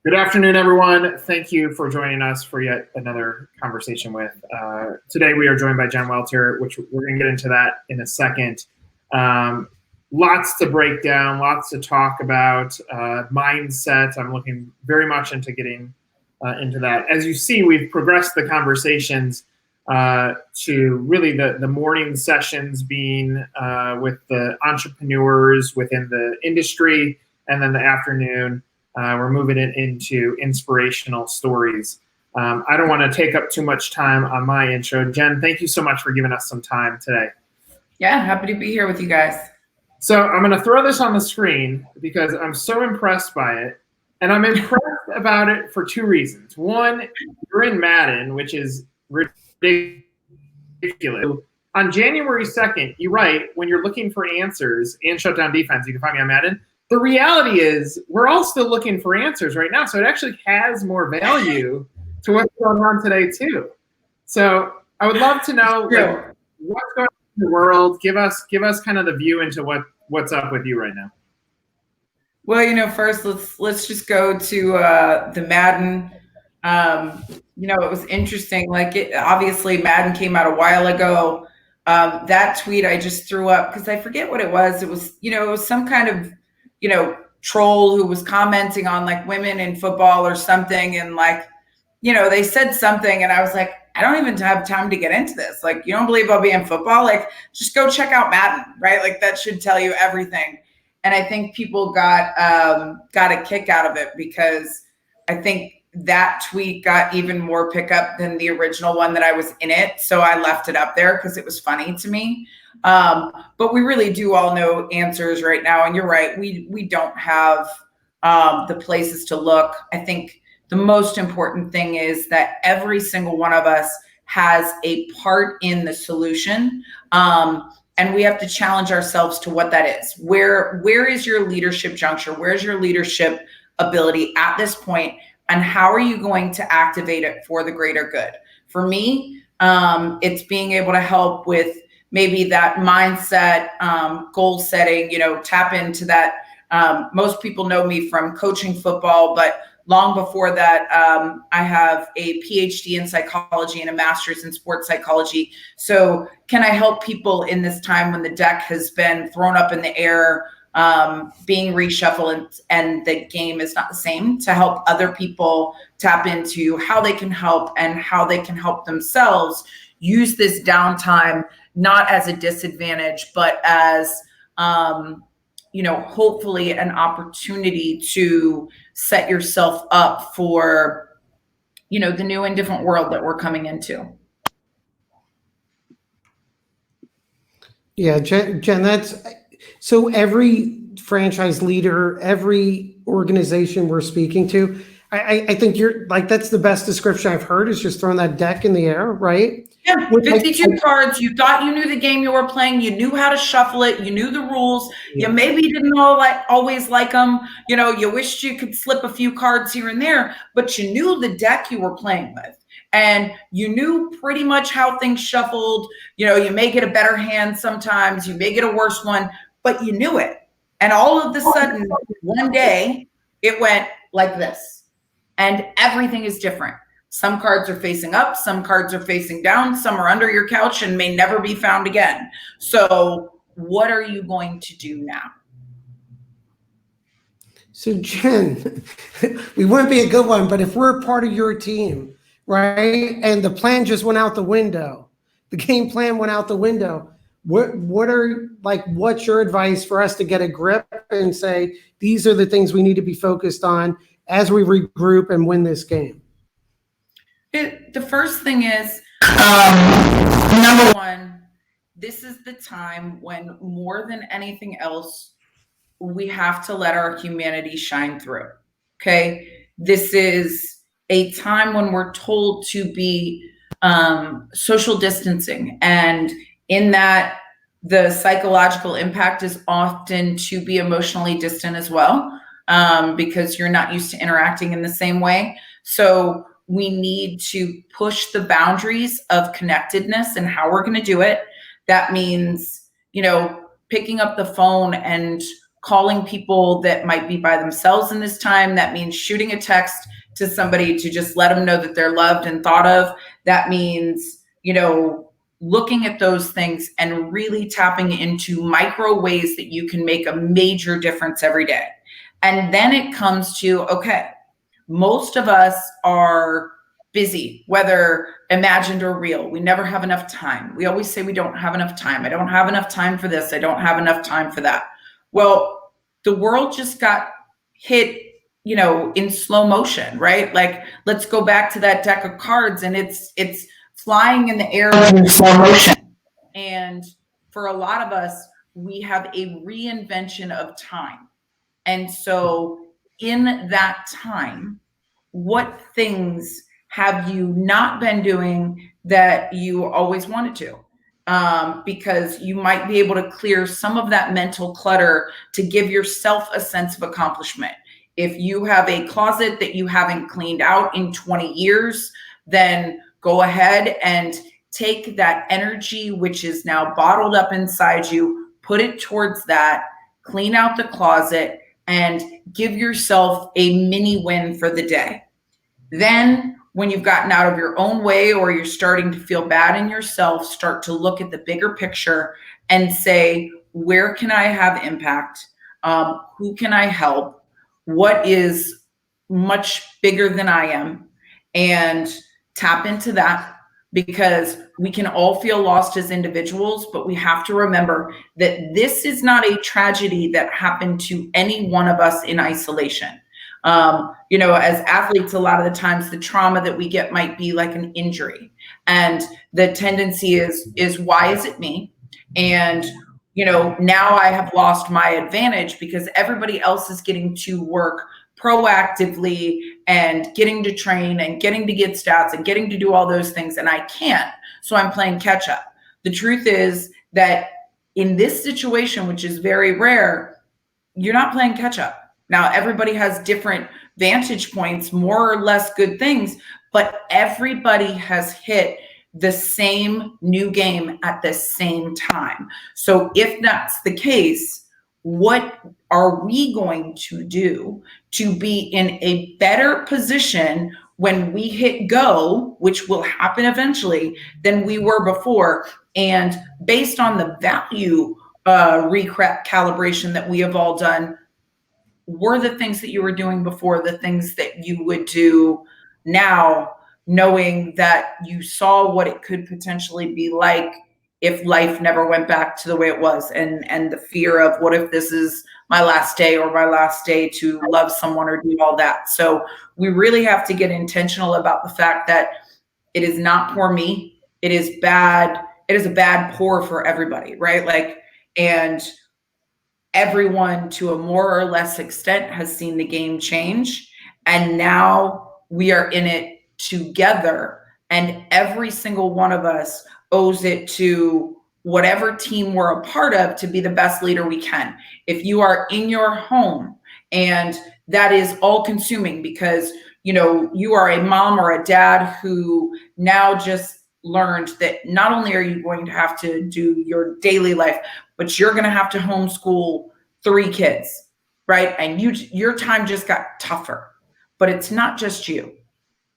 Good afternoon, everyone. Thank you for joining us for yet another conversation with. Today we are joined by Jen Welter, which we're going to get into that in a second. Lots to break down, lots to talk about. Mindset, I'm looking very much into getting into that. As you see, we've progressed the conversations to really the morning sessions being with the entrepreneurs within the industry, and then the afternoon we're moving it into inspirational stories. I don't want to take up too much time on my intro. Jen, thank you so much for giving us some time today. Yeah, happy to be here with you guys. So I'm going to throw this on the screen because I'm so impressed by it. And I'm impressed about it for two reasons. One, you're in Madden, which is ridiculous. On January 2nd, you write, when you're looking for answers and shut down defense, you can find me on Madden. The reality is we're all still looking for answers right now. So it actually has more value to what's going on today too. So I would love to know what's going on in the world. Give us kind of the view into what's up with you right now. Well, first let's just go to the Madden. It was interesting. Obviously Madden came out a while ago. That tweet I just threw up because I forget what it was. It was, it was some kind of troll who was commenting on women in football or something. And they said something and I was like, I don't even have time to get into this. You don't believe I'll be in football? Just go check out Madden, right? That should tell you everything. And I think people got a kick out of it because I think that tweet got even more pickup than the original one that I was in it. So I left it up there because it was funny to me. But we really do all know answers right now. And you're right, we don't have the places to look. I think the most important thing is that every single one of us has a part in the solution. And we have to challenge ourselves to what that is. Where is your leadership juncture? Where's your leadership ability at this point? And how are you going to activate it for the greater good? For me, it's being able to help with maybe that mindset, goal setting, tap into that. Most people know me from coaching football, but long before that, I have a PhD in psychology and a master's in sports psychology. So can I help people in this time when the deck has been thrown up in the air, being reshuffled and the game is not the same, to help other people tap into how they can help and how they can help themselves use this downtime, not as a disadvantage, but as, hopefully an opportunity to set yourself up for, the new and different world that we're coming into. Yeah, Jen, that's so every franchise leader, every organization we're speaking to, I think you're that's the best description I've heard, is just throwing that deck in the air, right? Yeah, 52 cards. You thought you knew the game you were playing. You knew how to shuffle it. You knew the rules. Yeah. You maybe didn't always like them. You wished you could slip a few cards here and there, but you knew the deck you were playing with. And you knew pretty much how things shuffled. You may get a better hand sometimes. You may get a worse one, but you knew it. And all of a sudden, one day, it went like this. And everything is different. Some cards are facing up, some cards are facing down, some are under your couch and may never be found again. So what are you going to do now? So Jen, we wouldn't be a good one, but if we're part of your team, right, and the plan just went out the window, the game plan went out the window, what's your advice for us to get a grip and say, these are the things we need to be focused on as we regroup and win this game? The first thing is, number one, this is the time when more than anything else, we have to let our humanity shine through, okay? This is a time when we're told to be social distancing, and in that, the psychological impact is often to be emotionally distant as well, because you're not used to interacting in the same way. So we need to push the boundaries of connectedness and how we're going to do it. That means, picking up the phone and calling people that might be by themselves in this time. That means shooting a text to somebody to just let them know that they're loved and thought of. That means, looking at those things and really tapping into micro ways that you can make a major difference every day. And then it comes to, okay, most of us are busy, whether imagined or real. We never have enough time. We always say we don't have enough time. I don't have enough time for this. I don't have enough time for that. Well, the world just got hit, in slow motion, right? Like, let's go back to that deck of cards, and it's flying in the air in slow motion. And for a lot of us, we have a reinvention of time. And so in that time, what things have you not been doing that you always wanted to? Because you might be able to clear some of that mental clutter to give yourself a sense of accomplishment. If you have a closet that you haven't cleaned out in 20 years, then go ahead and take that energy, which is now bottled up inside you, put it towards that, clean out the closet, and give yourself a mini win for the day. Then when you've gotten out of your own way, or you're starting to feel bad in yourself, start to look at the bigger picture and say, where can I have impact? Who can I help? What is much bigger than I am? And tap into that, because we can all feel lost as individuals, but we have to remember that this is not a tragedy that happened to any one of us in isolation. As athletes, a lot of the times the trauma that we get might be like an injury. And the tendency is why is it me? And, now I have lost my advantage because everybody else is getting to work proactively and getting to train and getting to get stats and getting to do all those things. And I can't. So I'm playing catch up. The truth is that in this situation, which is very rare, you're not playing catch up. Now, everybody has different vantage points, more or less good things, but everybody has hit the same new game at the same time. So if that's the case, what are we going to do to be in a better position when we hit go, which will happen eventually, than we were before? And based on the value recalibration that we have all done, were the things that you were doing before the things that you would do now, knowing that you saw what it could potentially be like if life never went back to the way it was, and the fear of what if this is my last day, or my last day to love someone or do all that. So we really have to get intentional about the fact that it is not poor me. It is bad. It is a bad pour for everybody, right? And everyone to a more or less extent has seen the game change. And now we are in it together. And every single one of us owes it to whatever team we're a part of to be the best leader we can. If you are in your home and that is all consuming because, you are a mom or a dad who now just learned that not only are you going to have to do your daily life, but you're going to have to homeschool 3 kids, right? And your time just got tougher, but it's not just you.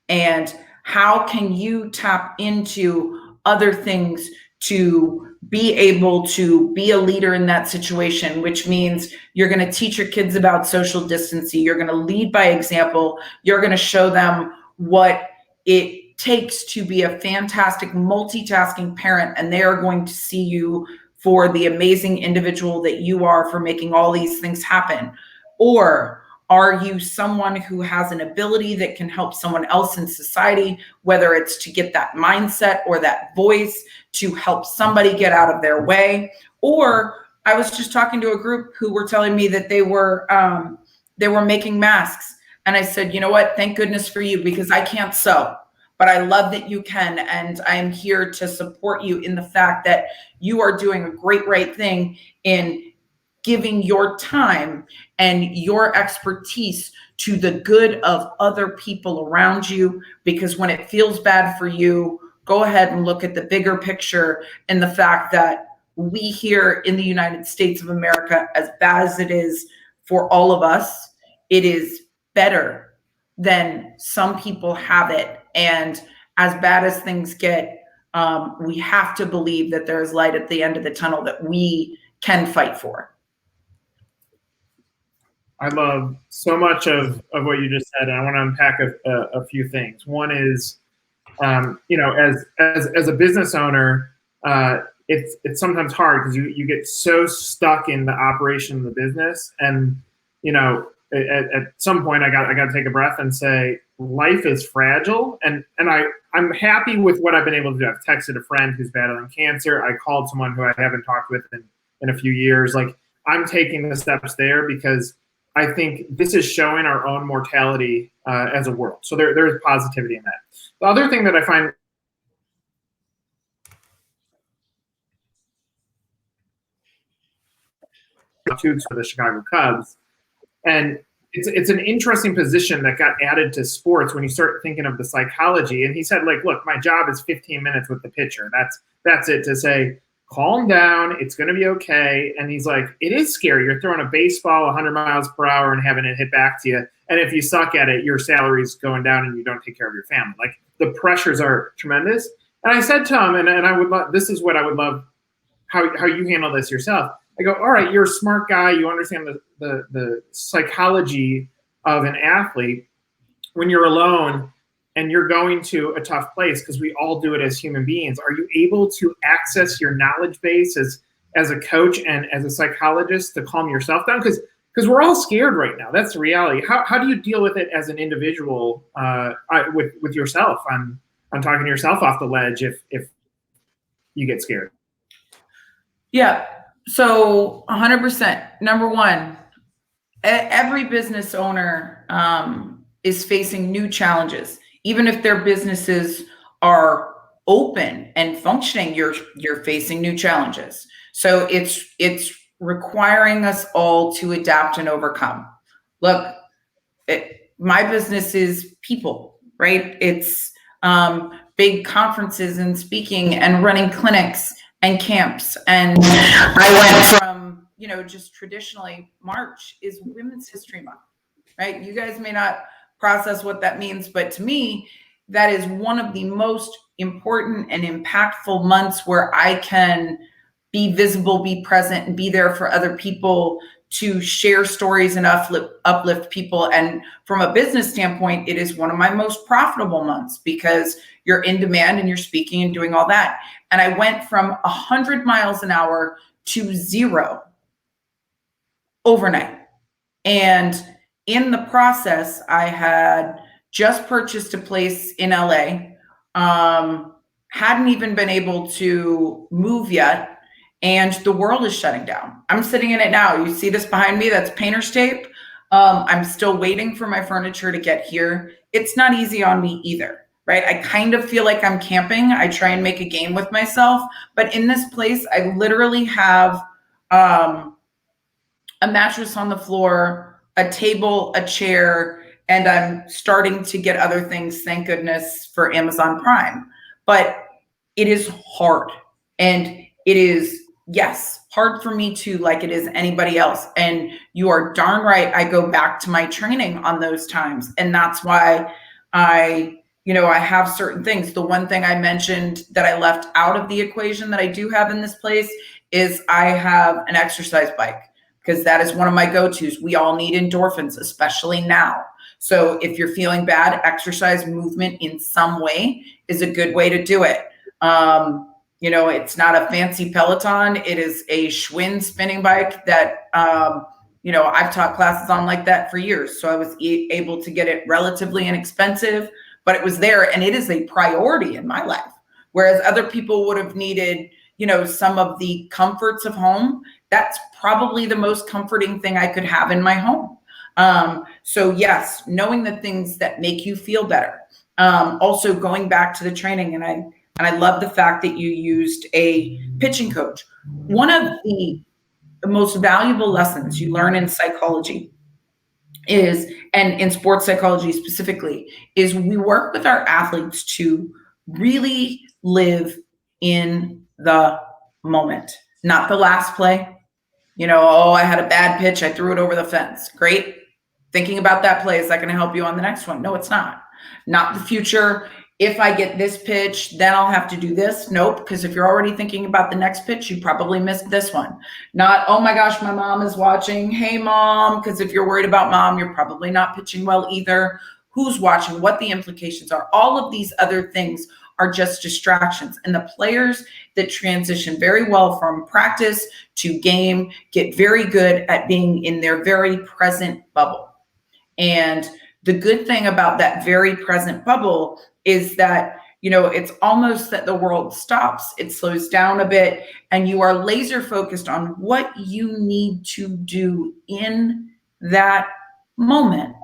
And how can you tap into other things to be able to be a leader in that situation, which means you're going to teach your kids about social distancing. You're going to lead by example. You're going to show them what it takes to be a fantastic multitasking parent, and they are going to see you for the amazing individual that you are for making all these things happen. Or are you someone who has an ability that can help someone else in society, whether it's to get that mindset or that voice to help somebody get out of their way? Or I was just talking to a group who were telling me that they were making masks. And I said, you know what? Thank goodness for you, because I can't sew, but I love that you can. And I am here to support you in the fact that you are doing a great thing in giving your time and your expertise to the good of other people around you. Because when it feels bad for you, go ahead and look at the bigger picture and the fact that we here in the United States of America, as bad as it is for all of us, it is better than some people have it. And as bad as things get, we have to believe that there is light at the end of the tunnel that we can fight for. I love so much of what you just said, and I want to unpack a few things. One is, as a business owner, it's sometimes hard because you get so stuck in the operation of the business, and at some point I got to take a breath and say life is fragile, and I'm happy with what I've been able to do. I've texted a friend who's battling cancer. I called someone who I haven't talked with in a few years. Like, I'm taking the steps there because I think this is showing our own mortality as a world. So there is positivity in that. The other thing that I find for the Chicago Cubs, and it's an interesting position that got added to sports when you start thinking of the psychology. And he said, like, look, my job is 15 minutes with the pitcher. That's it, to say, calm down, it's going to be okay. And he's like, it is scary. You're throwing a baseball 100 miles per hour and having it hit back to you. And if you suck at it, your salary's going down and you don't take care of your family. Like, the pressures are tremendous. And I said to him, and I would love, this is what I would love, how you handle this yourself. I go, all right, you're a smart guy. You understand the psychology of an athlete. When you're alone and you're going to a tough place, because we all do it as human beings, are you able to access your knowledge base as a coach and as a psychologist to calm yourself down? Because we're all scared right now. That's the reality. How do you deal with it as an individual, with yourself on talking yourself off the ledge if you get scared? Yeah. So 100%. Number one, every business owner is facing new challenges. Even if their businesses are open and functioning, you're facing new challenges. So it's requiring us all to adapt and overcome. Look, my business is people, right? It's big conferences and speaking and running clinics and camps. And I went from, just traditionally, March is Women's History Month, right? You guys may not process what that means, but to me, that is one of the most important and impactful months where I can be visible, be present, and be there for other people, to share stories and uplift people. And from a business standpoint, it is one of my most profitable months because you're in demand and you're speaking and doing all that. And I went from 100 miles an hour to 0 overnight. And in the process, I had just purchased a place in LA, hadn't even been able to move yet. And the world is shutting down. I'm sitting in it now. You see this behind me? That's painter's tape. I'm still waiting for my furniture to get here. It's not easy on me either, right? I kind of feel like I'm camping. I try and make a game with myself. But in this place, I literally have a mattress on the floor, a table, a chair, and I'm starting to get other things, thank goodness, for Amazon Prime. But it is hard. And it is, yes, hard for me too, like it is anybody else. And you are darn right, I go back to my training on those times. And that's why I have certain things. The one thing I mentioned that I left out of the equation that I do have in this place is I have an exercise bike, because that is one of my go-tos. We all need endorphins, especially now. So if you're feeling bad, exercise, movement in some way is a good way to do it. It's not a fancy Peloton. It is a Schwinn spinning bike that, I've taught classes on like that for years. So I was able to get it relatively inexpensive, but it was there, and it is a priority in my life. Whereas other people would have needed, some of the comforts of home. That's probably the most comforting thing I could have in my home. So yes, knowing the things that make you feel better. Also going back to the training, and I love the fact that you used a pitching coach. One of the most valuable lessons you learn in psychology is, and in sports psychology specifically, is we work with our athletes to really live in the moment, not the last play. Oh, I had a bad pitch, I threw it over the fence. Great. Thinking about that play, is that going to help you on the next one? No, it's not. Not the future. If I get this pitch, then I'll have to do this. Nope, because if you're already thinking about the next pitch, you probably missed this one. Not, oh my gosh, my mom is watching. Hey, mom, because if you're worried about mom, you're probably not pitching well either. Who's watching? What the implications are? All of these other things are just distractions. And the players that transition very well from practice to game get very good at being in their very present bubble. And the good thing about that very present bubble is that, it's almost that the world stops, it slows down a bit, and you are laser focused on what you need to do in that moment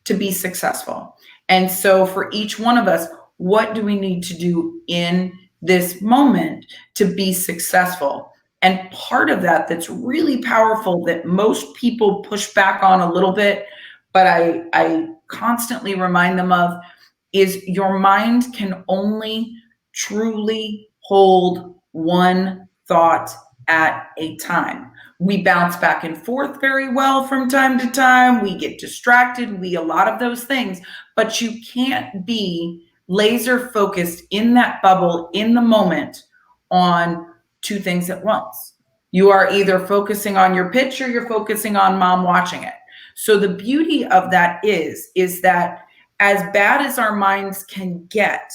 to be successful. And so for each one of us, what do we need to do in this moment to be successful? And part of that that's really powerful that most people push back on a little bit, but I constantly remind them of, is your mind can only truly hold one thought at a time. We bounce back and forth very well from time to time. We get distracted, a lot of those things, but you can't be laser focused in that bubble in the moment on two things at once. You are either focusing on your pitch or you're focusing on mom watching it. So the beauty of that is that as bad as our minds can get,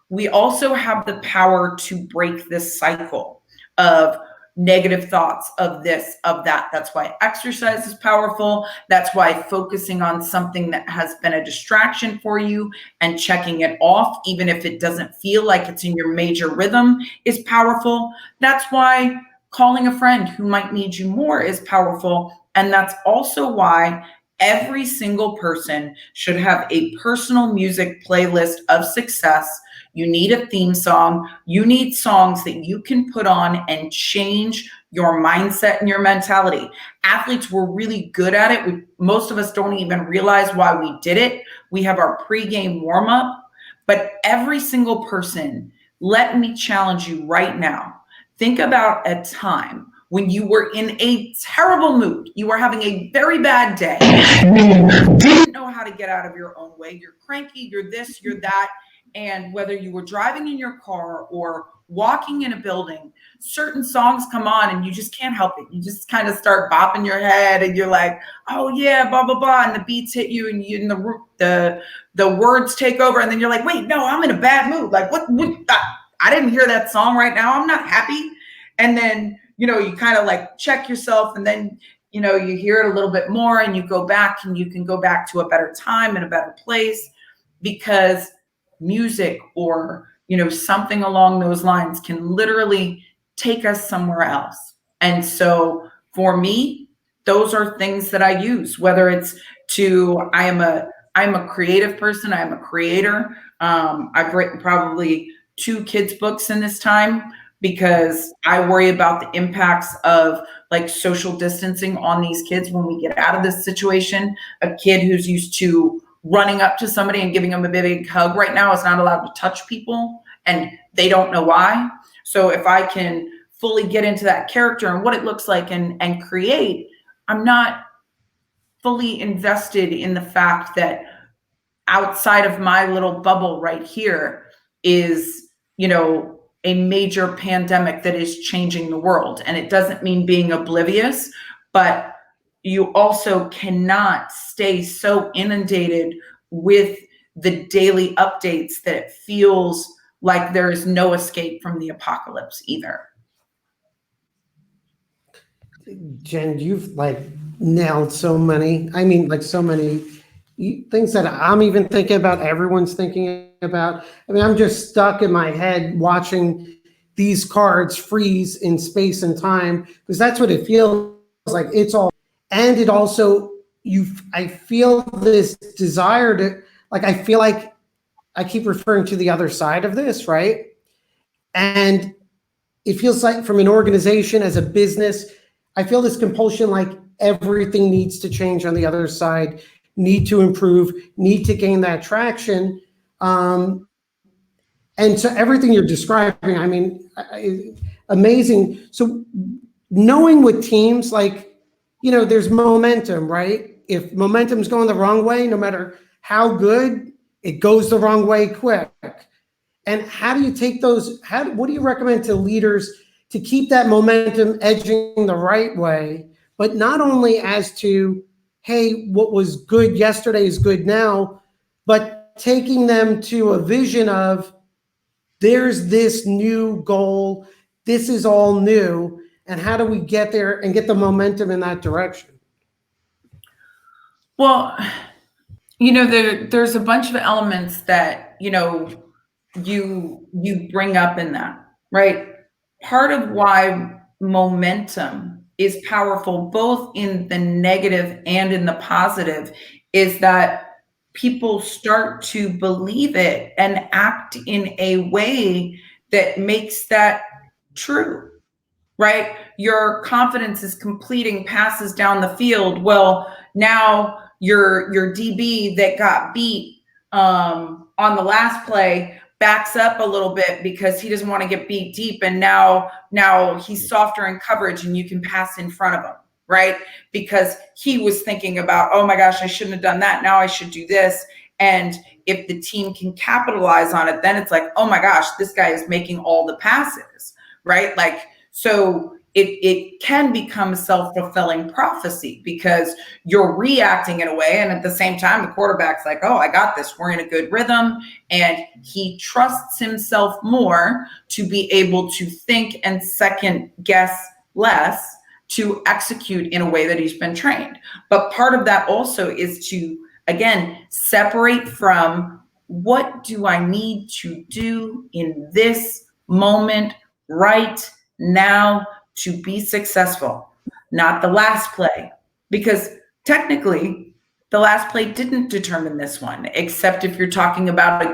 we also have the power to break this cycle of negative thoughts, of this, of that. That's why exercise is powerful. That's why focusing on something that has been a distraction for you and checking it off, even if it doesn't feel like it's in your major rhythm, is powerful. That's why calling a friend who might need you more is powerful. And that's also why every single person should have a personal music playlist of success. You need a theme song. You need songs that you can put on and change your mindset and your mentality. Athletes were really good at it. Most of us don't even realize why we did it. We have our pregame warm up, but every single person, let me challenge you right now. Think about a time when you were in a terrible mood. You were having a very bad day. You didn't know how to get out of your own way. You're cranky, you're this, you're that. And whether you were driving in your car or walking in a building, certain songs come on and you just can't help it. You just kind of start bopping your head and you're like, oh yeah, blah, blah, blah. And the beats hit you and the words take over. And then you're like, wait, no, I'm in a bad mood. Like what I didn't hear that song right now. I'm not happy. And then, you kind of like check yourself, and then, you hear it a little bit more and you go back and you can go back to a better time and a better place, because music or, something along those lines can literally take us somewhere else. And so for me, those are things that I use, whether it's I'm a creative person. I'm a creator. I've written probably 2 kids' books in this time, because I worry about the impacts of like social distancing on these kids when we get out of this situation. A kid who's used to running up to somebody and giving them a big hug right now is not allowed to touch people, and they don't know why. So if I can fully get into that character and what it looks like and create, I'm not fully invested in the fact that outside of my little bubble right here is, a major pandemic that is changing the world. And it doesn't mean being oblivious, but you also cannot stay so inundated with the daily updates that it feels like there is no escape from the apocalypse either. Jen, you've nailed so many things that I'm even thinking about, everyone's thinking about. I'm just stuck in my head watching these cards freeze in space and time, because that's what it feels like. It's all, and it also, I feel this desire to, I feel like I keep referring to the other side of this, right? And it feels like from an organization, as a business, I feel this compulsion, like everything needs to change on the other side, need to improve, need to gain that traction. And so everything you're describing, amazing. So knowing with teams, like, there's momentum, right? If momentum's going the wrong way, no matter how good, it goes the wrong way quick. And how do you take those? What do you recommend to leaders to keep that momentum edging the right way, but not only as to, hey, what was good yesterday is good now, but taking them to a vision of, there's this new goal, this is all new, and how do we get there and get the momentum in that direction? Well, there's a bunch of elements that, you bring up in that, right? Part of why momentum is powerful, both in the negative and in the positive, is that people start to believe it and act in a way that makes that true, right? Your confidence is completing passes down the field. Well, now your DB that got beat on the last play backs up a little bit because he doesn't want to get beat deep, and now he's softer in coverage and you can pass in front of him, right? Because he was thinking about, oh my gosh, I shouldn't have done that, now I should do this. And if the team can capitalize on it, then it's like, oh my gosh, this guy is making all the passes, right? Like, so it can become self-fulfilling prophecy because you're reacting in a way, and at the same time, the quarterback's like, oh, I got this. We're in a good rhythm. And he trusts himself more to be able to think and second guess less to execute in a way that he's been trained. But part of that also is to, again, separate from, what do I need to do in this moment right now to be successful, not the last play, because technically the last play didn't determine this one, except if you're talking about a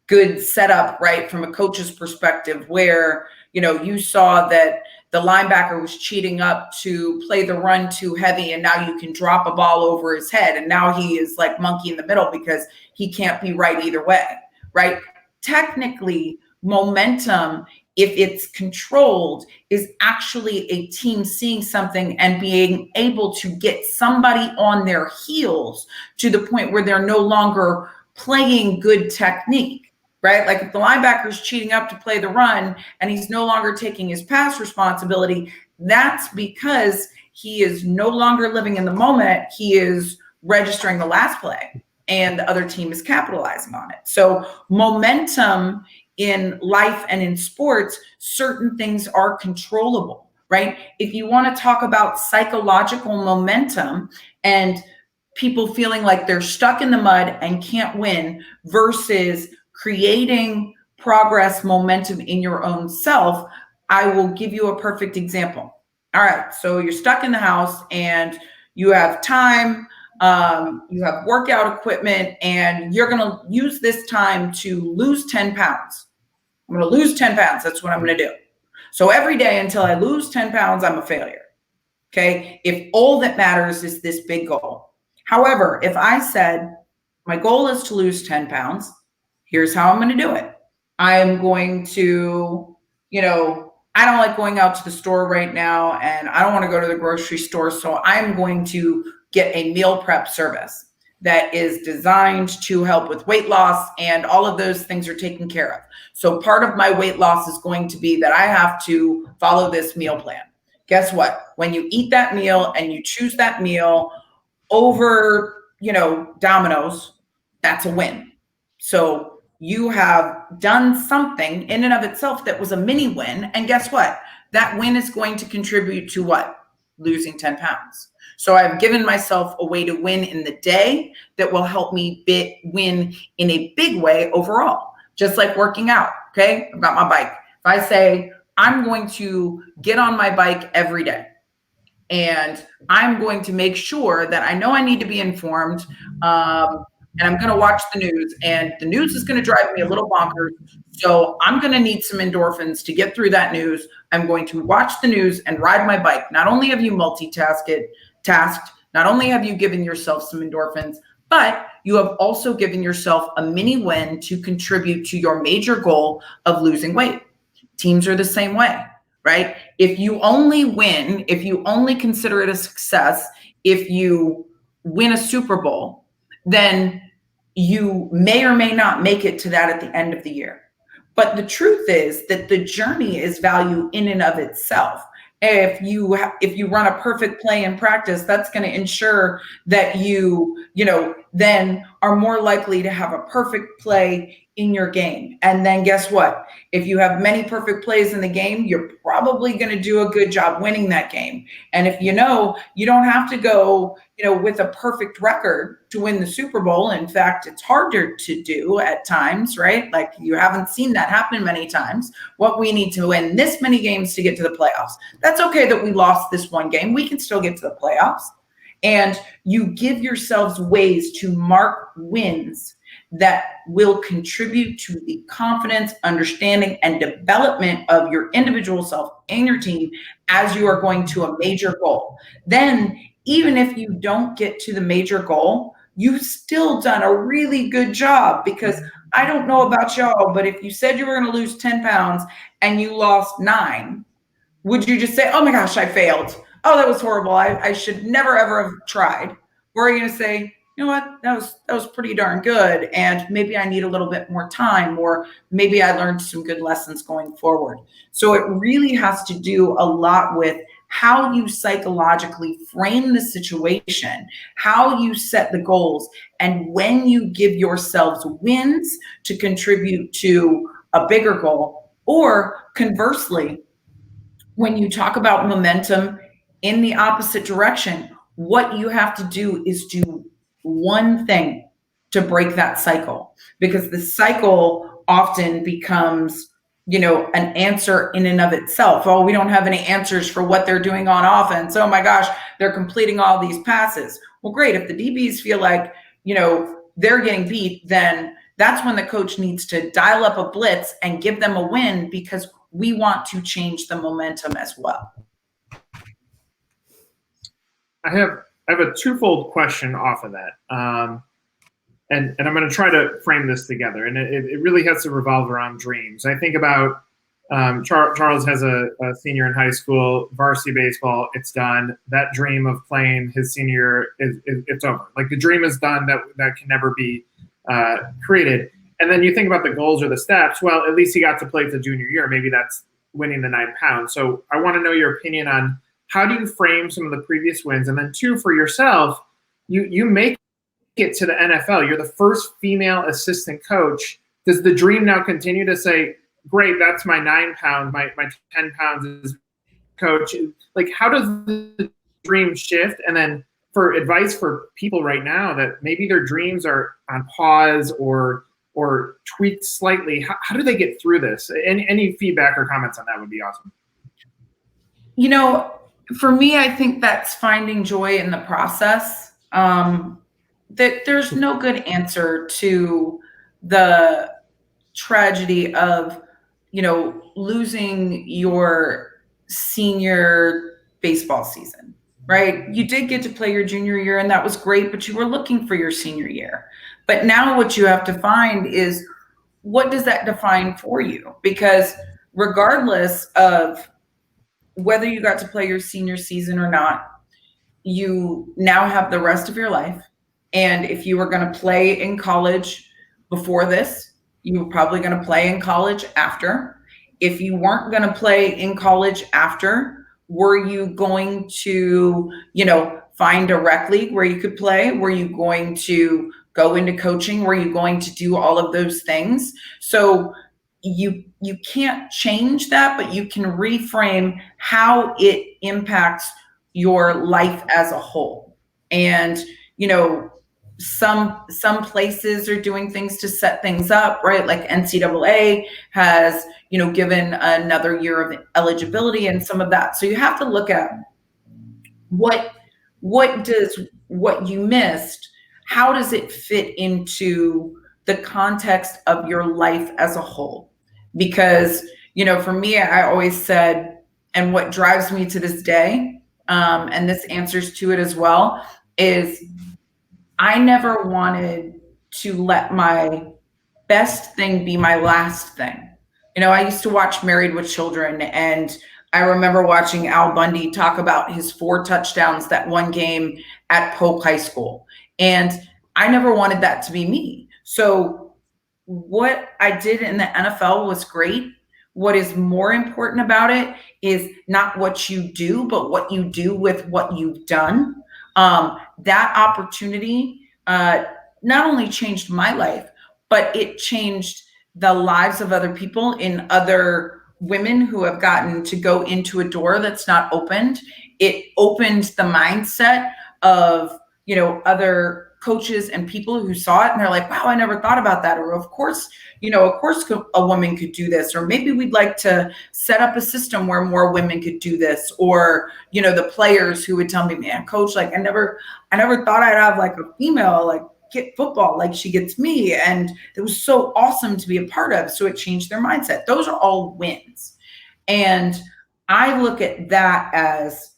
good setup, right? From a coach's perspective, where, you saw that the linebacker was cheating up to play the run too heavy, and now you can drop a ball over his head, and now he is like monkey in the middle because he can't be right either way, right? Technically, momentum, if it's controlled, is actually a team seeing something and being able to get somebody on their heels to the point where they're no longer playing good technique, right? Like if the linebacker's cheating up to play the run and he's no longer taking his pass responsibility, that's because he is no longer living in the moment. He is registering the last play and the other team is capitalizing on it. So momentum in life and in sports, certain things are controllable, right? If you want to talk about psychological momentum and people feeling like they're stuck in the mud and can't win versus creating progress momentum in your own self, I will give you a perfect example. All right, so you're stuck in the house and you have time, you have workout equipment, and you're going to use this time to lose 10 pounds. I'm going to lose 10 pounds. That's what I'm going to do. So every day until I lose 10 pounds, I'm a failure. Okay. If all that matters is this big goal. However, if I said my goal is to lose 10 pounds, here's how I'm going to do it. I am going to, I don't like going out to the store right now, and I don't want to go to the grocery store. So I'm going to get a meal prep service that is designed to help with weight loss, and all of those things are taken care of. So part of my weight loss is going to be that I have to follow this meal plan. Guess what? When you eat that meal and you choose that meal over, Domino's, that's a win. So you have done something in and of itself that was a mini win. And guess what? That win is going to contribute to what? Losing 10 pounds. So I've given myself a way to win in the day that will help me win in a big way overall, just like working out. Okay. I've got my bike. If I say I'm going to get on my bike every day and I'm going to make sure that I know I need to be informed, and I'm going to watch the news, and the news is going to drive me a little bonkers. So I'm going to need some endorphins to get through that news. I'm going to watch the news and ride my bike. Not only have you tasked, not only have you given yourself some endorphins, but you have also given yourself a mini win to contribute to your major goal of losing weight. Teams are the same way. right? If you only win, if you only consider it a success, if you win a Super Bowl, then you may or may not make it to that at the end of the year. But the truth is that the journey is value in and of itself. If you run a perfect play in practice, that's going to ensure that you then are more likely to have a perfect play in your game. And then guess what? If you have many perfect plays in the game, you're probably going to do a good job winning that game. And if you don't have to go, with a perfect record to win the Super Bowl. In fact, it's harder to do at times, right? Like you haven't seen that happen many times. What we need to win this many games to get to the playoffs. That's okay that we lost this one game. We can still get to the playoffs. And you give yourselves ways to mark wins that will contribute to the confidence, understanding, and development of your individual self and your team as you are going to a major goal. Then, even if you don't get to the major goal, you've still done a really good job, because I don't know about y'all, but if you said you were going to lose 10 pounds and you lost 9, would you just say, oh my gosh, I failed? Oh, that was horrible. I should never, ever have tried. Or are you going to say, you know what, that was pretty darn good, and maybe I need a little bit more time, or maybe I learned some good lessons going forward. So it really has to do a lot with how you psychologically frame the situation, how you set the goals, and when you give yourselves wins to contribute to a bigger goal. Or conversely, when you talk about momentum in the opposite direction, what you have to do is do one thing to break that cycle, because the cycle often becomes, an answer in and of itself. Oh, we don't have any answers for what they're doing on offense. Oh my gosh, they're completing all these passes. Well, great. If the DBs feel like, they're getting beat, then that's when the coach needs to dial up a blitz and give them a win, because we want to change the momentum as well. I have a twofold question off of that. And I'm going to try to frame this together. And it really has to revolve around dreams. I think about Charles has a senior in high school, varsity baseball. It's done. That dream of playing his senior it's over. Like the dream is done. That can never be created. And then you think about the goals or the steps. Well, at least he got to play the junior year. Maybe that's winning the 9 pounds. So I want to know your opinion on how do you frame some of the previous wins? And then 2, for yourself, you make it to the NFL. You're the first female assistant coach. Does the dream now continue to say, great, that's my 9 pounds, my 10 pounds is coach? Like, how does the dream shift? And then for advice for people right now that maybe their dreams are on pause or tweaked slightly, how do they get through this? Any feedback or comments on that would be awesome. For me, I think that's finding joy in the process. That there's no good answer to the tragedy of, losing your senior baseball season, right? You did get to play your junior year, and that was great, but you were looking for your senior year. But now what you have to find is, what does that define for you? Because regardless of whether you got to play your senior season or not, you now have the rest of your life. And if you were going to play in college before this, you were probably going to play in college after. If you weren't going to play in college after, were you going to, find a rec league where you could play? Were you going to go into coaching? Were you going to do all of those things? So you can't change that, but you can reframe how it impacts your life as a whole. And, some places are doing things to set things up, right? Like NCAA has, given another year of eligibility and some of that. So you have to look at what does what you missed, how does it fit into the context of your life as a whole? Because, for me, I always said, and what drives me to this day, and this answers to it as well, is I never wanted to let my best thing be my last thing. I used to watch Married with Children, and I remember watching Al Bundy talk about his 4 touchdowns that one game at Polk High School. And I never wanted that to be me. So what I did in the NFL was great. What is more important about it is not what you do, but what you do with what you've done. That opportunity not only changed my life, but it changed the lives of other people in other women who have gotten to go into a door that's not opened. It opened the mindset of, you know, other coaches and people who saw it and they're like, wow, I never thought about that. Or of course, you know, of course a woman could do this, or maybe we'd like to set up a system where more women could do this. Or, you know, the players who would tell me, man, coach, like I never thought I'd have like a female, like get football like she gets me. And it was so awesome to be a part of. So it changed their mindset. Those are all wins. And I look at that as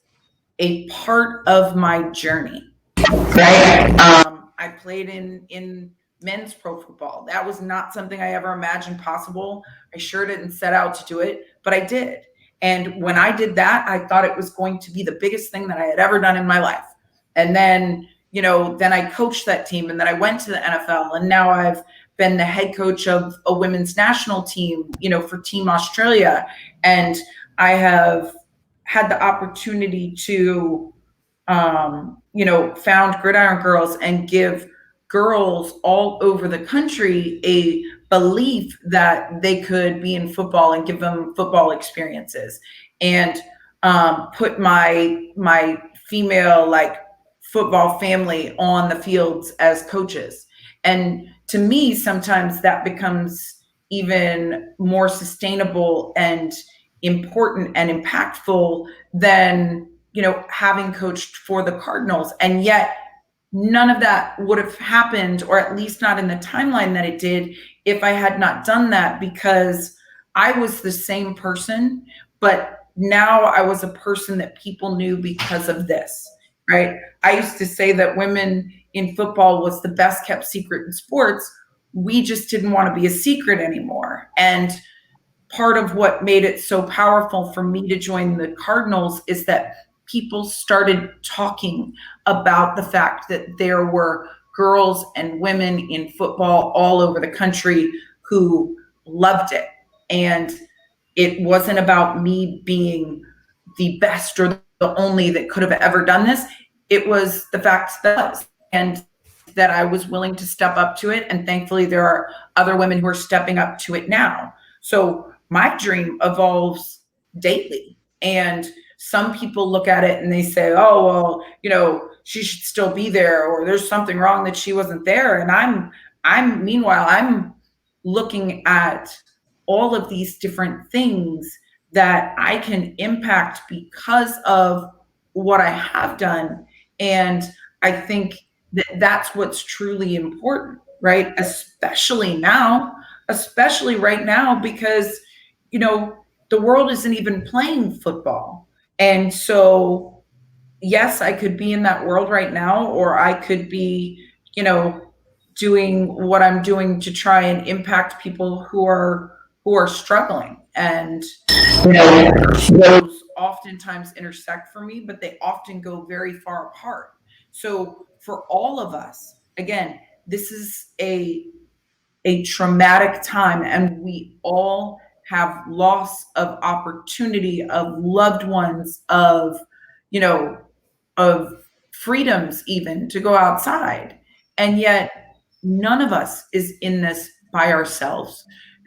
a part of my journey, right? I played in men's pro football. That was not something I ever imagined possible. I sure didn't set out to do it, but I did. And when I did that, I thought it was going to be the biggest thing that I had ever done in my life. And then, you know, then I coached that team, and then I went to the NFL, and now I've been the head coach of a women's national team, you know, for Team Australia. And I have had the opportunity to, you know, found Gridiron Girls and give girls all over the country a belief that they could be in football and give them football experiences, and put my female like football family on the fields as coaches. And to me, sometimes that becomes even more sustainable and important and impactful than, you know, having coached for the Cardinals. And yet none of that would have happened, or at least not in the timeline that it did, if I had not done that, because I was the same person, but now I was a person that people knew because of this, right? I used to say that women in football was the best kept secret in sports. We just didn't want to be a secret anymore. And part of what made it so powerful for me to join the Cardinals is that people started talking about the fact that there were girls and women in football all over the country who loved it. And it wasn't about me being the best or the only that could have ever done this. It was the fact that and that I was willing to step up to it. And thankfully there are other women who are stepping up to it now. So my dream evolves daily. And some people look at it and they say, oh, well, you know, she should still be there, or there's something wrong that she wasn't there. And meanwhile, I'm looking at all of these different things that I can impact because of what I have done. And I think that that's what's truly important, right? Especially right now, because, you know, the world isn't even playing football. And so, yes, I could be in that world right now, or I could be, you know, doing what I'm doing to try and impact people who are struggling. And, you know, those oftentimes intersect for me, but they often go very far apart. So for all of us, again, this is a traumatic time, and we all have loss of opportunity, of loved ones, of, you know, of freedoms even to go outside. And yet none of us is in this by ourselves.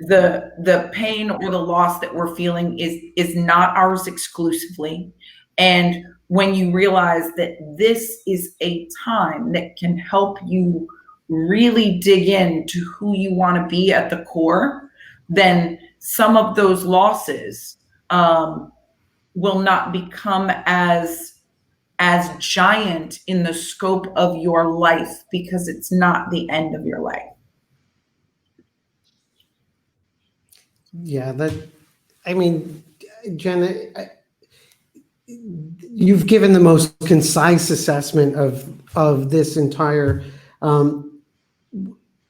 The pain or the loss that we're feeling is not ours exclusively. And when you realize that this is a time that can help you really dig into who you want to be at the core, then some of those losses will not become as giant in the scope of your life, because it's not the end of your life. Yeah, I mean, Jenna, you've given the most concise assessment of this entire.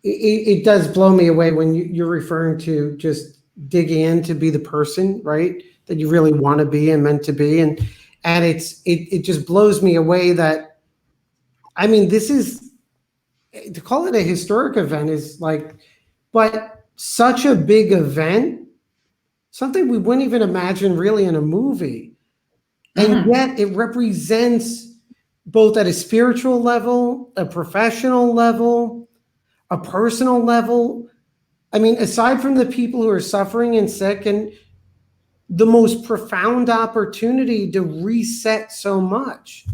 It does blow me away when you're referring to just digging in to be the person, right? that you really want to be and meant to be. And it just blows me away that, I mean, this is, to call it a historic event is like, but such a big event, something we wouldn't even imagine really in a movie. And yet it represents both at a spiritual level, a professional level, a personal level. I mean, aside from the people who are suffering and sick, and the most profound opportunity to reset so much.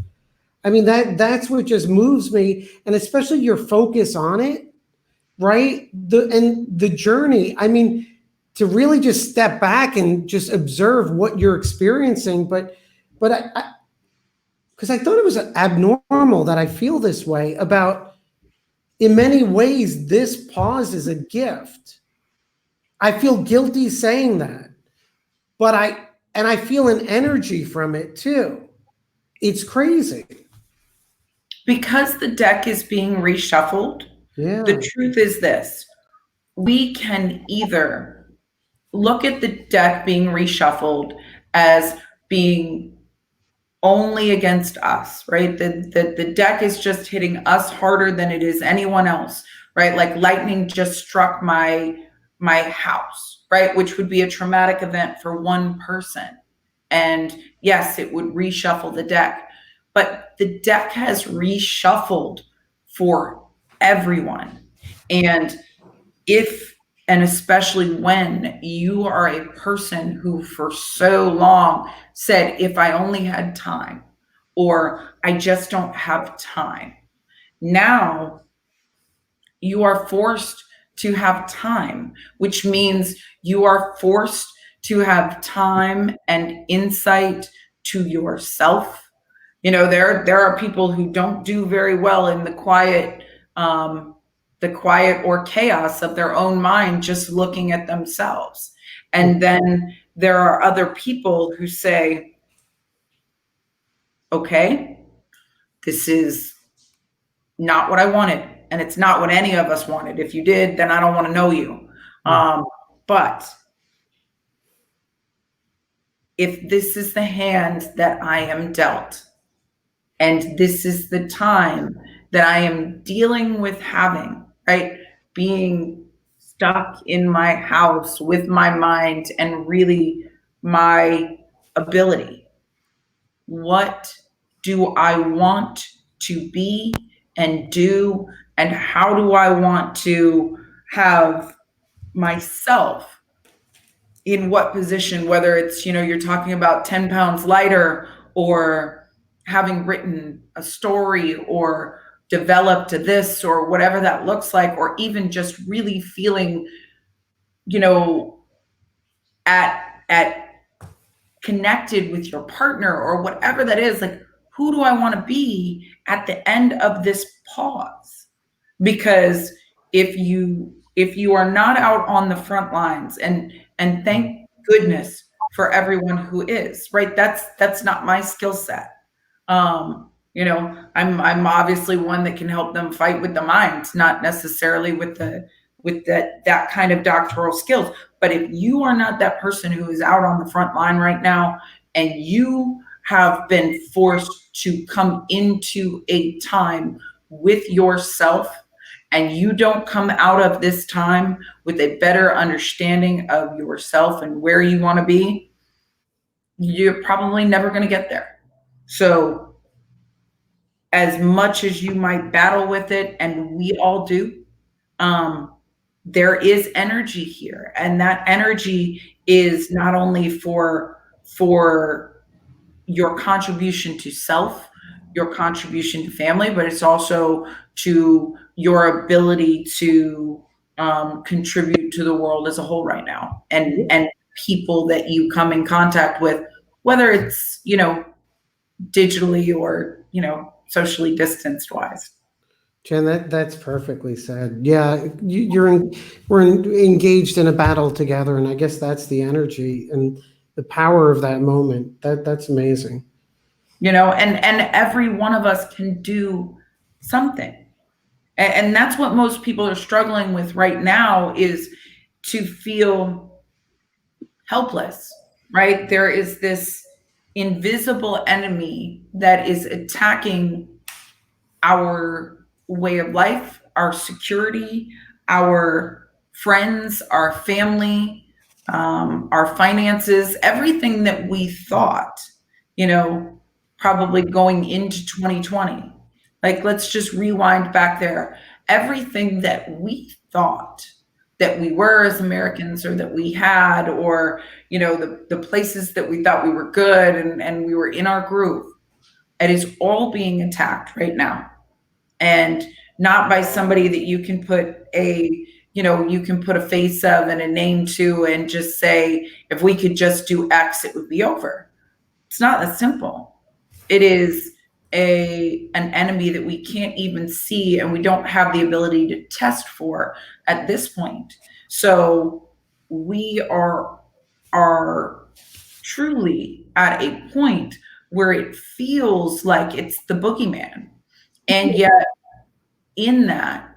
I mean, that's what just moves me, and especially your focus on it, right? The journey. I mean, to really just step back and just observe what you're experiencing, but I because I thought it was abnormal that I feel this way about, in many ways, this pause is a gift. I feel guilty saying that, but I feel an energy from it too. It's crazy. Because the deck is being reshuffled, the truth is this: we can either look at the deck being reshuffled as being only against us, right? The deck is just hitting us harder than it is anyone else, right? Like lightning just struck my house, right? Which would be a traumatic event for one person. And yes, it would reshuffle the deck, but the deck has reshuffled for everyone. And and especially when you are a person who for so long said, if I only had time, or I just don't have time. Now you are forced to have time, which means you are forced to have time and insight to yourself. You know, there are people who don't do very well in the quiet or chaos of their own mind, just looking at themselves. And then there are other people who say, okay, this is not what I wanted. And it's not what any of us wanted. If you did, then I don't want to know you. But if this is the hand that I am dealt, and this is the time that I am dealing with having, right? Being stuck in my house with my mind and really my ability. What do I want to be and do? And how do I want to have myself in what position, whether it's, you're talking about 10 pounds lighter, or having written a story, or developed to this, or whatever that looks like, or even just really feeling, at connected with your partner, or whatever that is. Like, who do I want to be at the end of this pause? Because if you are not out on the front lines, and thank goodness for everyone who is, right? That's not my skill set. I'm obviously one that can help them fight with the mind, not necessarily with that kind of doctoral skills. But if you are not that person who is out on the front line right now, and you have been forced to come into a time with yourself, and you don't come out of this time with a better understanding of yourself and where you want to be, you're probably never going to get there. So as much as you might battle with it, and we all do, there is energy here. And that energy is not only for your contribution to self, your contribution to family, but it's also to your ability to contribute to the world as a whole right now, and people that you come in contact with, whether it's, digitally or, socially distanced wise. Jen, that's perfectly said. Yeah, we're engaged in a battle together, and I guess that's the energy and the power of that moment. That's amazing. And every one of us can do something. And that's what most people are struggling with right now, is to feel helpless, right? There is this invisible enemy that is attacking our way of life, our security, our friends, our family, our finances, everything that we thought, probably going into 2020. Like, let's just rewind back there. Everything that we thought that we were as Americans, or that we had, or, the places that we thought we were good, and we were in our groove, it is all being attacked right now. And not by somebody that you can put a face of and a name to and just say, if we could just do X, it would be over. It's not that simple. It is an enemy that we can't even see, and we don't have the ability to test for at this point. So we are truly at a point where it feels like it's the boogeyman. And yet in that,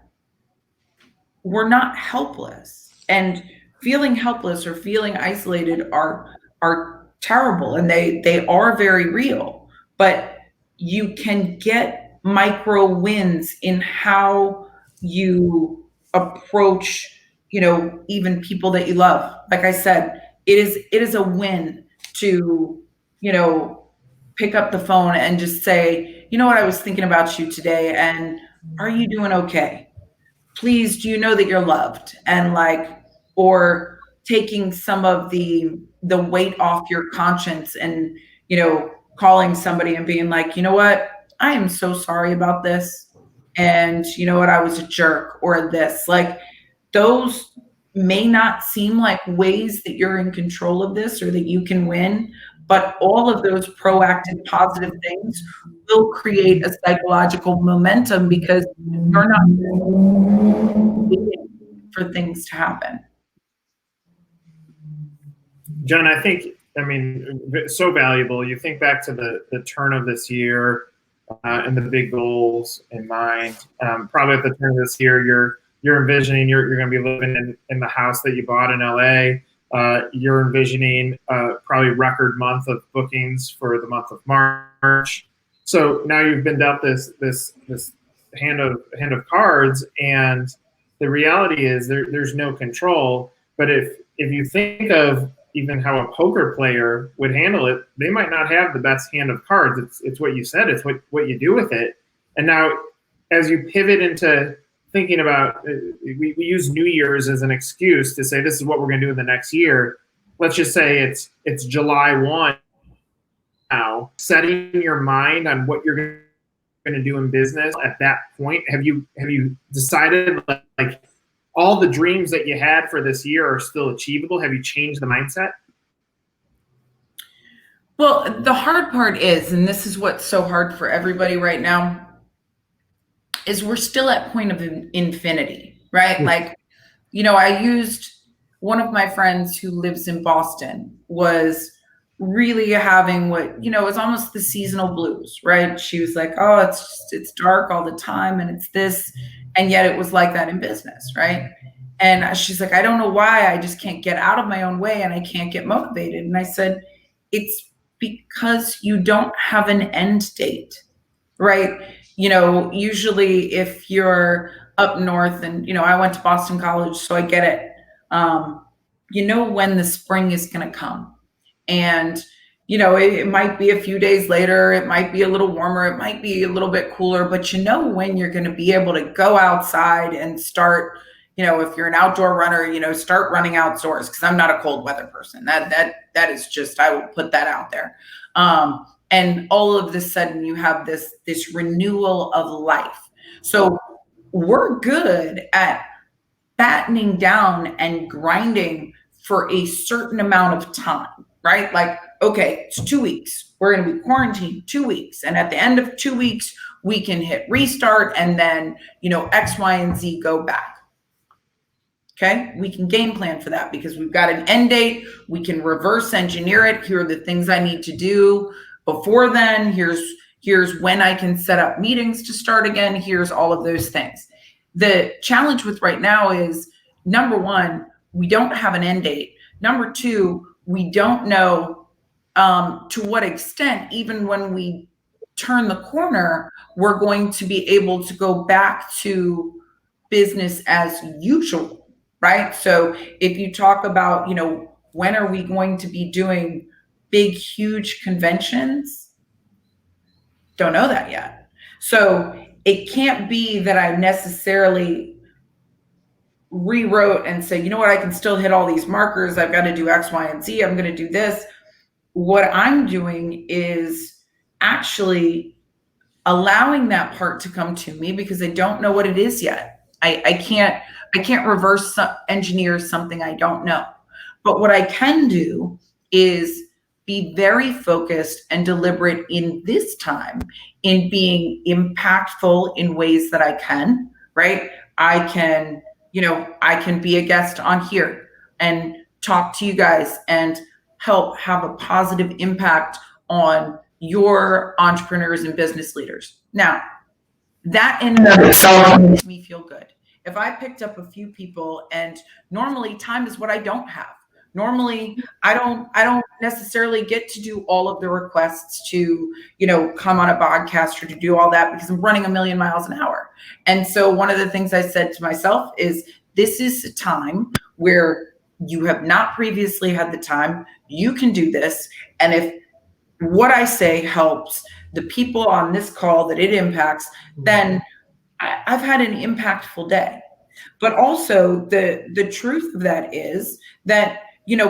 we're not helpless. And feeling helpless or feeling isolated are terrible, and they are very real. But you can get micro wins in how you approach, even people that you love. Like I said, it is a win to, pick up the phone and just say, you know what, I was thinking about you today, and are you doing okay? Please, do you know that you're loved? And or taking some of the weight off your conscience, and, calling somebody and being like, you know what, I am so sorry about this. And you know what, I was a jerk, or this. Like, those may not seem like ways that you're in control of this or that you can win, but all of those proactive, positive things will create a psychological momentum, because you're not waiting for things to happen. Jen, I mean, so valuable. You think back to the turn of this year and the big goals in mind. Probably at the turn of this year, you're envisioning you're going to be living in the house that you bought in LA. You're envisioning probably record month of bookings for the month of March. So now you've been dealt this hand of cards, and the reality is there's no control. But if you think of even how a poker player would handle it, they might not have the best hand of cards. It's what you said. It's what you do with it. And now, as you pivot into thinking about, we use New Year's as an excuse to say this is what we're going to do in the next year. Let's just say it's July 1 now. Setting your mind on what you're going to do in business at that point. Have you decided, like, all the dreams that you had for this year are still achievable? Have you changed the mindset? Well, the hard part is, and this is what's so hard for everybody right now, is we're still at point of infinity, right? Like, I used one of my friends who lives in Boston was really having what, is almost the seasonal blues, right? She was like, oh, it's dark all the time, and it's this. And yet it was like that in business, right? And she's like, I don't know why, I just can't get out of my own way, and I can't get motivated. And I said, it's because you don't have an end date, right? Usually if you're up north, and, I went to Boston College, so I get it. When the spring is going to come, and, it might be a few days later, it might be a little warmer, it might be a little bit cooler, but when you're going to be able to go outside and start, if you're an outdoor runner, start running outdoors, because I'm not a cold weather person. That is just, I will put that out there. And all of a sudden you have this renewal of life. So we're good at battening down and grinding for a certain amount of time, right? Like, okay, it's 2 weeks. We're going to be quarantined 2 weeks. And at the end of 2 weeks, we can hit restart, and then, X, Y, and Z go back. Okay, we can game plan for that because we've got an end date. We can reverse engineer it. Here are the things I need to do before then. Here's when I can set up meetings to start again. Here's all of those things. The challenge with right now is, number one, we don't have an end date. Number two, we don't know to what extent, even when we turn the corner, we're going to be able to go back to business as usual, right? So if you talk about, when are we going to be doing big, huge conventions? Don't know that yet. So it can't be that I necessarily rewrote and say, you know what, I can still hit all these markers. I've got to do X, Y, and Z. I'm going to do this. What I'm doing is actually allowing that part to come to me because I don't know what it is yet. I can't reverse engineer something I don't know. But what I can do is be very focused and deliberate in this time in being impactful in ways that I can, right? I can be a guest on here and talk to you guys and help have a positive impact on your entrepreneurs and business leaders. Now, that in and of itself makes me feel good. If I picked up a few people, and normally time is what I don't have. Normally, I don't necessarily get to do all of the requests to, come on a podcast or to do all that because I'm running a million miles an hour. And so one of the things I said to myself is, this is a time where you have not previously had the time. You can do this. And if what I say helps the people on this call that it impacts, then I've had an impactful day. But also the truth of that is that,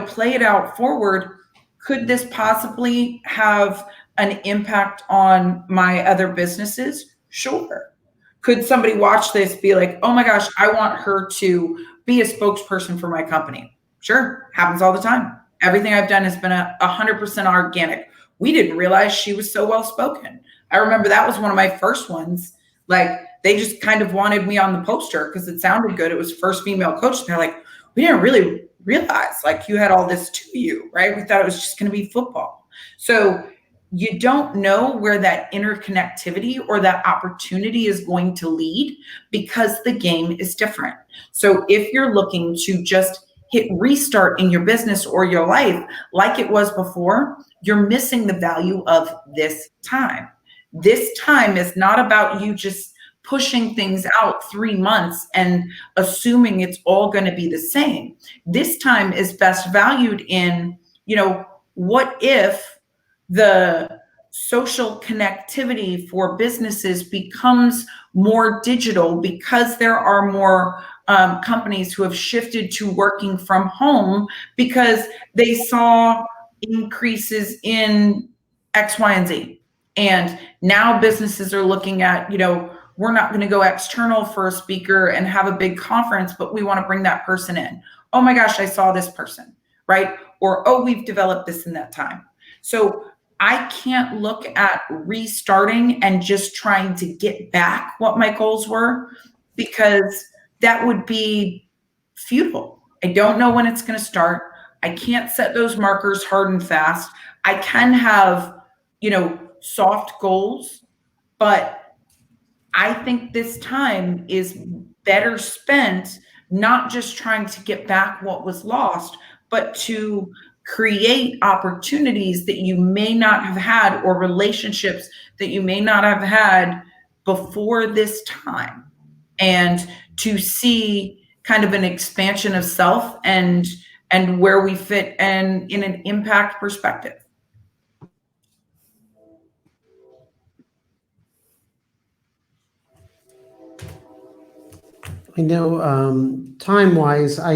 play it out forward. Could this possibly have an impact on my other businesses? Sure. Could somebody watch this, be like, oh my gosh, I want her to be a spokesperson for my company? Sure. Happens all the time. Everything I've done has been 100% organic. We didn't realize she was so well-spoken. I remember that was one of my first ones. Like, they just kind of wanted me on the poster because it sounded good. It was first female coach. They're like, we didn't really realize like you had all this to you, right? We thought it was just going to be football. So you don't know where that interconnectivity or that opportunity is going to lead because the game is different. So if you're looking to just hit restart in your business or your life like it was before, you're missing the value of this time. This time is not about you just pushing things out 3 months and assuming it's all going to be the same. This time is best valued in, what if the social connectivity for businesses becomes more digital because there are more companies who have shifted to working from home because they saw increases in X, Y, and Z. And now businesses are looking at, we're not going to go external for a speaker and have a big conference, but we want to bring that person in. Oh my gosh, I saw this person, right? Or, oh, we've developed this in that time. So I can't look at restarting and just trying to get back what my goals were because that would be futile. I don't know when it's going to start. I can't set those markers hard and fast. I can have, soft goals, but I think this time is better spent not just trying to get back what was lost, but to create opportunities that you may not have had or relationships that you may not have had before this time, and to see kind of an expansion of self and where we fit and in an impact perspective. I know time-wise, I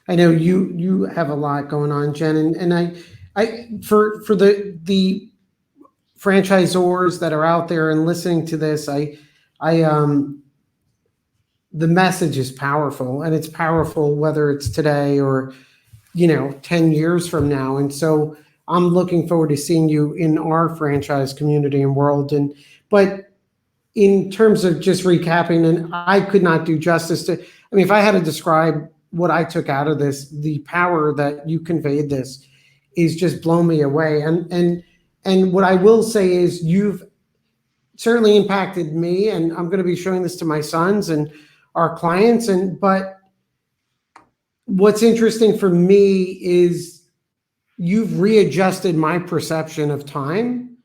know you have a lot going on, Jen, and I for the franchisors that are out there and listening to this, I the message is powerful, and it's powerful whether it's today or 10 years from now. And so I'm looking forward to seeing you in our franchise community and world. But in terms of just recapping, and I could not do justice to, if I had to describe what I took out of this, the power that you conveyed this is just blown me away. And what I will say is you've certainly impacted me, and I'm going to be showing this to my sons and our clients. But what's interesting for me is you've readjusted my perception of time.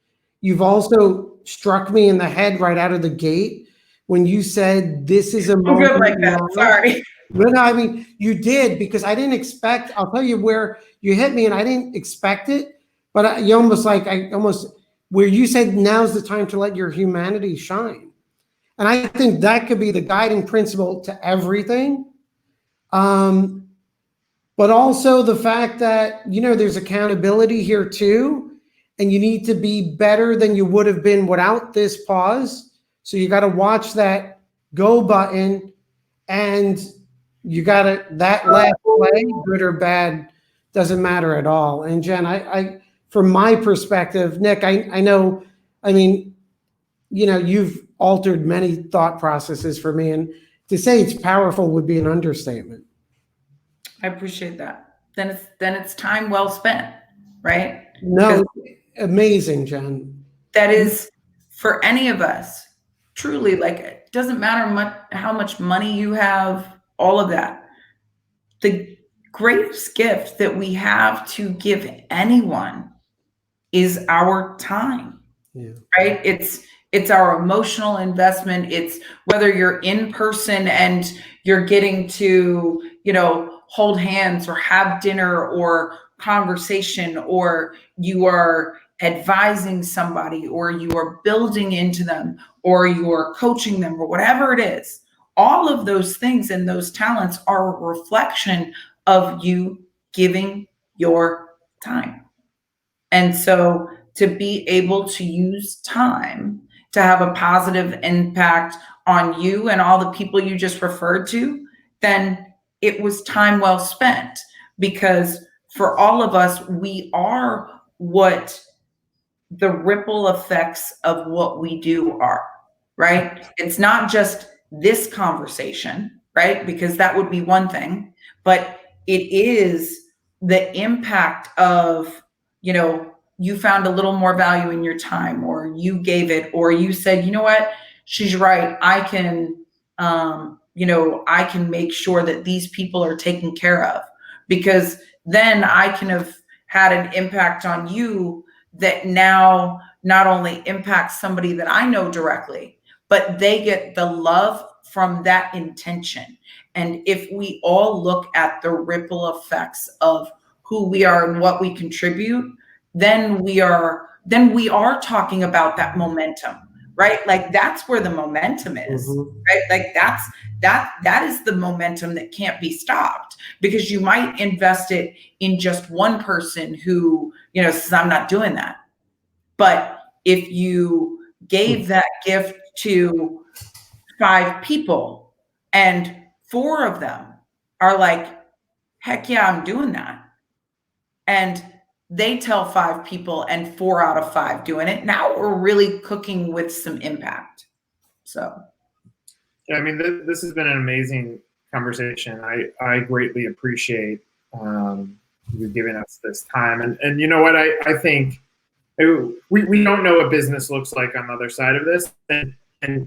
You've also struck me in the head right out of the gate when you said this is a I'm moment. good like that. Sorry. But I mean, you did, because I didn't expect, I'll tell you where you hit me and I didn't expect it, but where you said now's the time to let your humanity shine. And I think that could be the guiding principle to everything. But also the fact that, there's accountability here too, and you need to be better than you would have been without this pause. So you got to watch that go button, and you got to, that last play, good or bad, doesn't matter at all. And Jen, I from my perspective, Nick, I know, I mean, you've altered many thought processes for me, and to say it's powerful would be an understatement. I appreciate that. Then it's time well spent, right? No, amazing, Jen. That is, for any of us, truly, like, it doesn't matter how much money you have, all of that. The greatest gift that we have to give anyone is our time, right? It's our emotional investment. It's whether you're in person and you're getting to, hold hands or have dinner or conversation, or you are advising somebody, or you are building into them, or you are coaching them, or whatever it is. All of those things and those talents are a reflection of you giving your time. And so to be able to use time to have a positive impact on you and all the people you just referred to, then it was time well spent. Because for all of us, we are what the ripple effects of what we do are, right? It's not just this conversation, right? Because that would be one thing, but it is the impact of, you found a little more value in your time, or you gave it, or you said, you know what, she's right. I can, I can make sure that these people are taken care of, because then I can have had an impact on you that now not only impacts somebody that I know directly, but they get the love from that intention. And if we all look at the ripple effects of who we are and what we contribute, then we are talking about that momentum, right? Like, that's where the momentum is, right? Like, that is the momentum that can't be stopped, because you might invest it in just one person who, says, I'm not doing that. But if you gave that gift to 5 people and 4 of them are like, heck yeah, I'm doing that, and they tell 5 people and 4 out of 5 doing it, now we're really cooking with some impact. So yeah, I mean, this has been an amazing conversation. I greatly appreciate you giving us this time. And you know what, I think we don't know what business looks like on the other side of this. And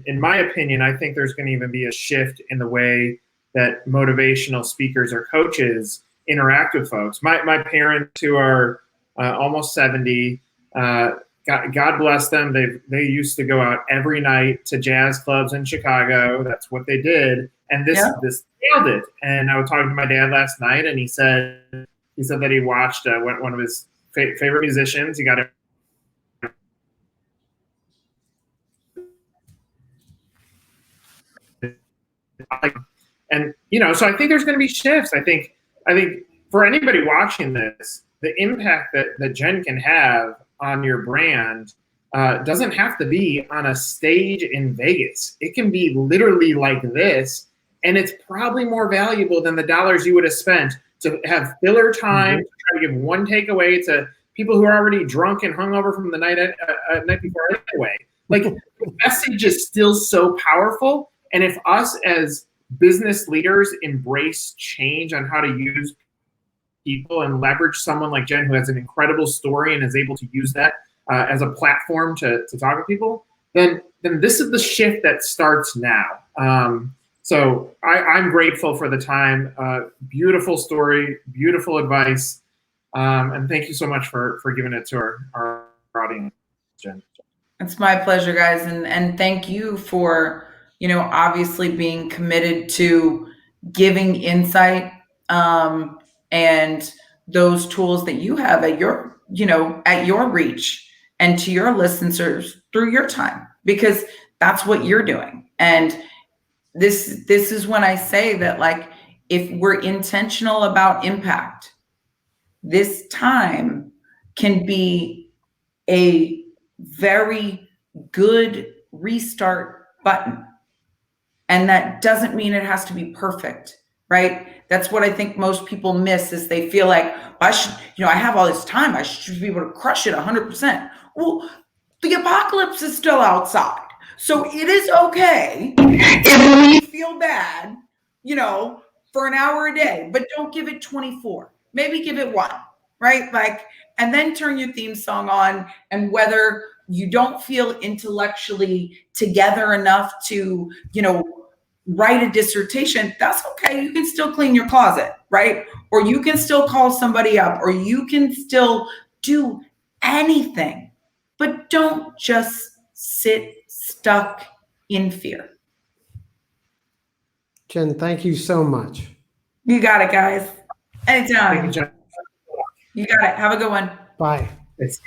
in my opinion, I think there's going to even be a shift in the way that motivational speakers or coaches interact with folks. My parents, who are almost 70, God bless them. They used to go out every night to jazz clubs in Chicago. That's what they did. And this nailed it. And I was talking to my dad last night, and he said that he watched one of his favorite musicians. He got it. And so I think there's going to be shifts. I think for anybody watching this, the impact that Jen can have on your brand doesn't have to be on a stage in Vegas. It can be literally like this, and it's probably more valuable than the dollars you would have spent to have filler time, to try to give one takeaway to people who are already drunk and hungover from the night before anyway. Like, the message is still so powerful. And if us as business leaders embrace change on how to use people and leverage someone like Jen, who has an incredible story and is able to use that as a platform to talk to people, then this is the shift that starts now. So I'm grateful for the time. Beautiful story, beautiful advice. And thank you so much for giving it to our audience, Jen. It's my pleasure, guys. And thank you for, obviously being committed to giving insight, and those tools that you have at your reach and to your listeners through your time, because that's what you're doing. And this is when I say that, like, if we're intentional about impact, this time can be a very good restart button. And that doesn't mean it has to be perfect, right? That's what I think most people miss, is they feel like, I should, I have all this time, I should be able to crush it 100%. Well, the apocalypse is still outside. So it is okay if you feel bad, for an hour a day, but don't give it 24. Maybe give it 1, right? Like, and then turn your theme song on. And whether you don't feel intellectually together enough to, write a dissertation, that's okay. You can still clean your closet, right? Or you can still call somebody up, or you can still do anything, but don't just sit stuck in fear. Jen, thank you so much. You got it, guys. Anytime. Thank you, Jen. You got it. Have a good one. Bye. It's